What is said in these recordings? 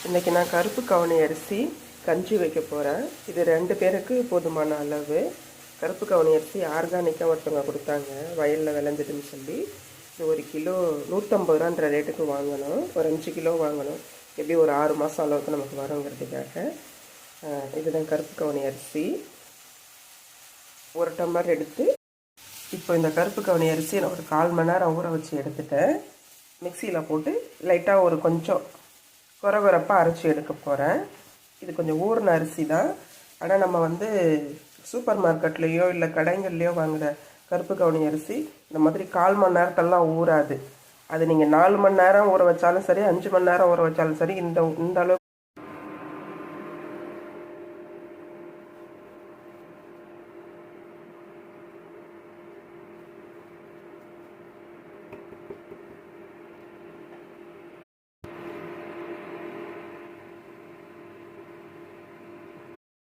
இன்றைக்கி நான் கருப்பு கவுனி அரிசி கஞ்சி வைக்க போகிறேன். இது 2 பேருக்கு போதுமான அளவு. கருப்பு கவுனி அரிசி ஆர்கானிக்காக ஒருத்தவங்க கொடுத்தாங்க, வயலில் விளைஞ்சதுன்னு சொல்லி. இது 1 கிலோ 150 ரூபான்ற ரேட்டுக்கு வாங்கணும். ஒரு 5 கிலோ வாங்கணும். எப்படி ஒரு 6 மாதம் அளவுக்கு நமக்கு வருங்கிறதுக்காக. இதுதான் கருப்பு கவுனி அரிசி. 1 டம்ளர் எடுத்து, இப்போ இந்த கருப்பு கவுனி அரிசியை நான் ஒரு 1/4 மணி நேரம் ஊற வச்சு எடுத்துட்டேன். மிக்சியில் போட்டு லைட்டாக ஒரு கொஞ்சம் கொரகொரப்பாக அரைச்சி எடுக்க போகிறேன். இது கொஞ்சம் ஊறின அரிசி தான். ஆனால் நம்ம சூப்பர் மார்க்கெட்லேயோ இல்லை கடைங்கள்லையோ வாங்குகிற கருப்பு கவுனி அரிசி இந்த மாதிரி 1/4 மணி நேரத்தெல்லாம் ஊறாது. அது நீங்கள் 4 மணி நேரம் ஊற வச்சாலும் சரி, 5 மணி நேரம் ஊற வச்சாலும் சரி, இந்த அளவு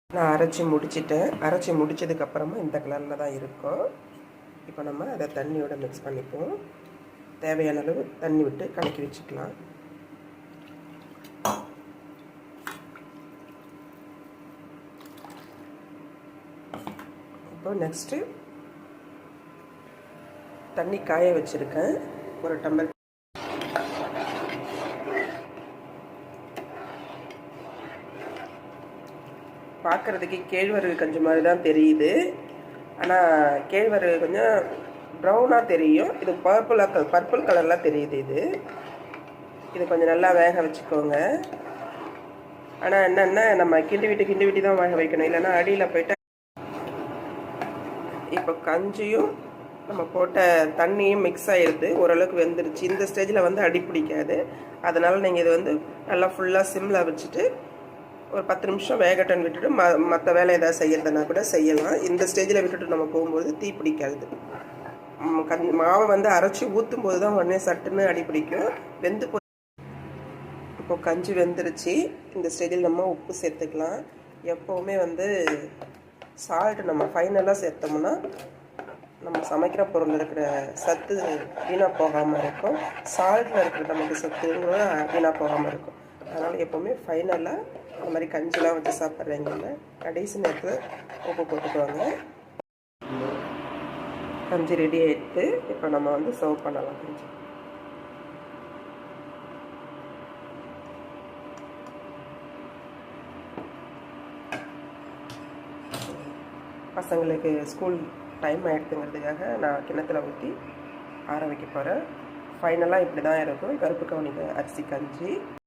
நான் அரைச்சி முடிச்சிட்டேன். அரைச்சி முடித்ததுக்கப்புறமா இந்த கலரில் தான் இருக்கும். இப்போ நம்ம அதை தண்ணியோட மிக்ஸ் பண்ணிப்போம். தேவையான அளவு தண்ணி விட்டு கலக்கி வச்சுக்கலாம். இப்போ நெக்ஸ்ட்டு தண்ணி காய வச்சுருக்கேன். 1 டம்ளர். பார்க்குறதுக்கு கேழ்வரகு கஞ்சி மாதிரி தான் தெரியுது. ஆனால் கேழ்வரகு கொஞ்சம் ப்ரௌனாக தெரியும். இது பர்பிள் கலரில் தெரியுது. இது கொஞ்சம் நல்லா வேக வச்சுக்கோங்க. ஆனால் என்னென்னா நம்ம கிண்டி விட்டு தான் வேக வைக்கணும், இல்லைன்னா அடியில் போய்ட்டு. இப்போ கஞ்சியும் நம்ம போட்ட தண்ணியும் மிக்ஸ் ஆகிடுது, ஓரளவுக்கு வெந்துருச்சு. இந்த ஸ்டேஜில் அடி பிடிக்காது. அதனால் நீங்கள் இது நல்லா ஃபுல்லாக சிம்மில் வச்சுட்டு ஒரு 10 நிமிஷம் வேகட்டன் விட்டுட்டு மற்ற வேலை ஏதாவது செய்யறதுனா கூட செய்யலாம். இந்த ஸ்டேஜில் விட்டுட்டு நம்ம போகும்போது தீ பிடிக்காது. மாவை அரைச்சி ஊற்றும் போது தான் உடனே சட்டுன்னு அடி பிடிக்கும். வெந்து இப்போ கஞ்சி வெந்துருச்சு. இந்த ஸ்டேஜில் நம்ம உப்பு சேர்த்துக்கலாம். எப்போவுமே சால்ட்டு நம்ம ஃபைனலாக சேர்த்தோம்னா நம்ம சமைக்கிற பொருளில் இருக்கிற சத்து வீணாக போகாமல் இருக்கும். சால்ட்டில் இருக்கிற நமக்கு சத்துங்க வீணாக போகாமல் இருக்கும். அதனால் எப்போவுமே ஃபைனலாக இந்த மாதிரி கஞ்சிலாம் வச்சு சாப்பிட்றீங்கல்ல, கடைசி நேரத்தில் உப்பு போட்டுக்குவாங்க. கஞ்சி ரெடி ஆகிட்டு இப்போ நம்ம சர்வ் பண்ணலாம். கஞ்சி பசங்களுக்கு ஸ்கூல் டைம் ஆகிடுதுங்கிறதுக்காக நான் கிணத்துல ஊற்றி ஆற வைக்க போகிறேன். ஃபைனலாக இப்படி தான் இருக்கும் கருப்பு கவுனி அரிசி கஞ்சி.